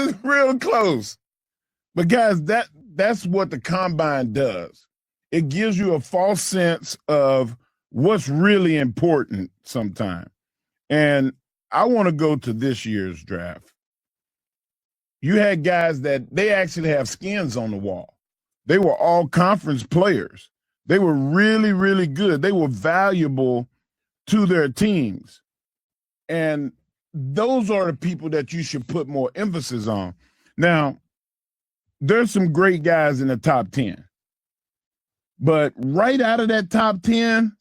was real close. But guys, that's what the combine does. It gives you a false sense of what's really important sometimes. And I want to go to this year's draft. You had guys that they actually have skins on the wall. They were all conference players. They were really, really good. They were valuable to their teams. And those are the people that you should put more emphasis on. Now, there's some great guys in the top 10. But right out of that top 10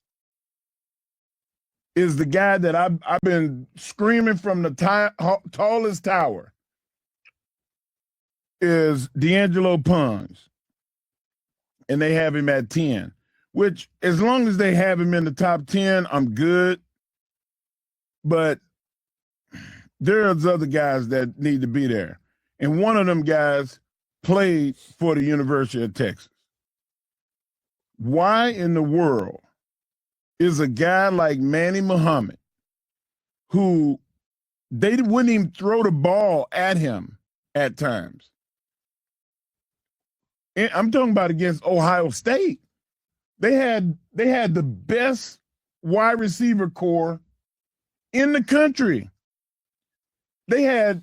is the guy that I've been screaming from the tallest tower is D'Angelo Pons. And they have him at 10, which as long as they have him in the top 10, I'm good. But there's other guys that need to be there. And one of them guys played for the University of Texas. Why in the world is a guy like Manny Muhammad, who they wouldn't even throw the ball at him at times? And I'm talking about against Ohio State. They had the best wide receiver core in the country. They had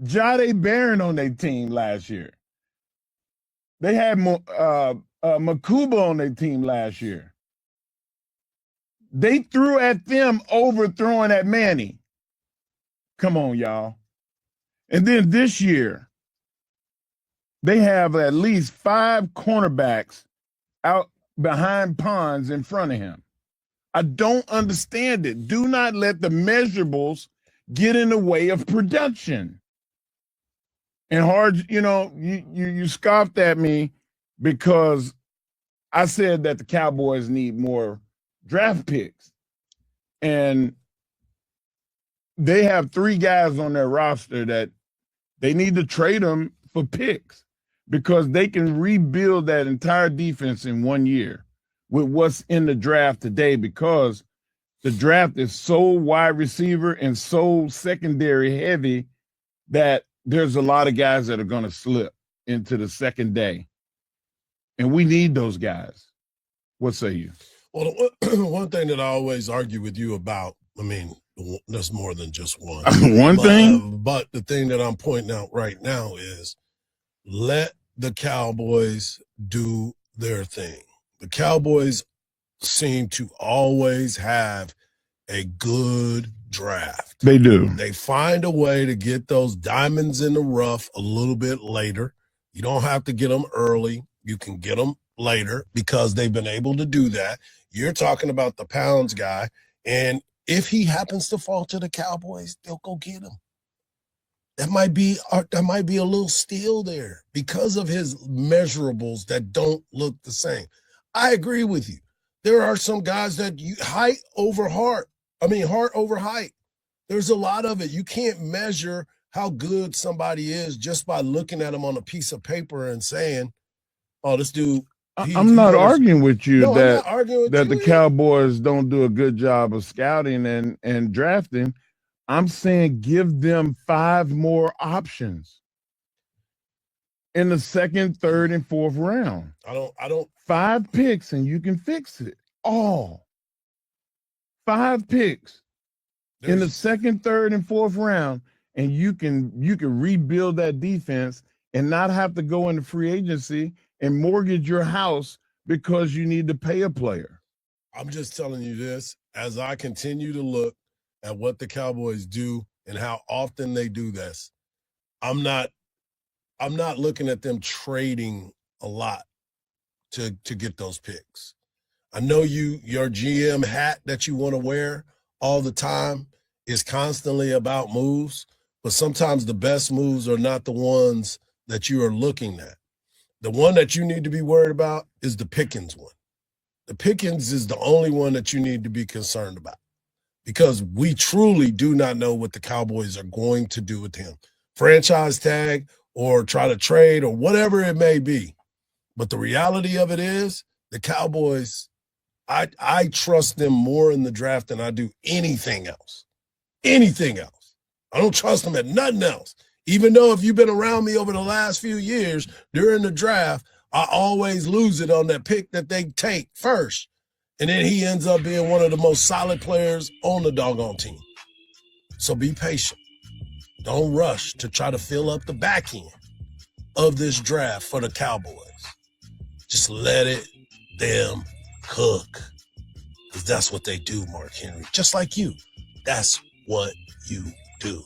Jahdae Barron on their team last year. They had Makuba on their team last year. They threw at them overthrowing at Manny. Come on, y'all. And then this year, they have at least 5 cornerbacks out behind Pons in front of him. I don't understand it. Do not let the measurables get in the way of production. And Hardge, you scoffed at me because I said that the Cowboys need more draft picks. And they have 3 guys on their roster that they need to trade them for picks because they can rebuild that entire defense in 1 year with what's in the draft today, because the draft is so wide receiver and so secondary heavy that there's a lot of guys that are going to slip into the second day. And we need those guys. What say you? Well, one thing that I always argue with you about, I mean, there's more than just one. thing? But the thing that I'm pointing out right now is let the Cowboys do their thing. The Cowboys seem to always have a good draft. They do. They find a way to get those diamonds in the rough a little bit later. You don't have to get them early. You can get them later because they've been able to do that. You're talking about the Pounds guy, and if he happens to fall to the Cowboys, they'll go get him. That might be a little steal there because of his measurables that don't look the same. I agree with you. There are some guys that height over heart. Heart over height. There's a lot of it. You can't measure how good somebody is just by looking at them on a piece of paper and saying, "Oh, this dude." I'm not arguing with you that the either. Cowboys don't do a good job of scouting and drafting. I'm saying give them 5 more options in the second, third, and fourth round. I don't 5 picks and you can fix it all. 5 picks in the second, third, and fourth round, and you can rebuild that defense and not have to go into free agency and mortgage your house because you need to pay a player. I'm just telling you this as I continue to look at what the Cowboys do and how often they do this. I'm not looking at them trading a lot to get those picks. I know your GM hat that you want to wear all the time is constantly about moves, but sometimes the best moves are not the ones that you are looking at. The one that you need to be worried about is the Pickens one. The Pickens is the only one that you need to be concerned about because we truly do not know what the Cowboys are going to do with him. Franchise tag or try to trade or whatever it may be. But the reality of it is the Cowboys, I trust them more in the draft than I do anything else. Anything else. I don't trust them at nothing else. Even though if you've been around me over the last few years during the draft, I always lose it on that pick that they take first. And then he ends up being one of the most solid players on the doggone team. So be patient. Don't rush to try to fill up the back end of this draft for the Cowboys. Just let them cook. Because that's what they do, Mark Henry. Just like you. That's what you do.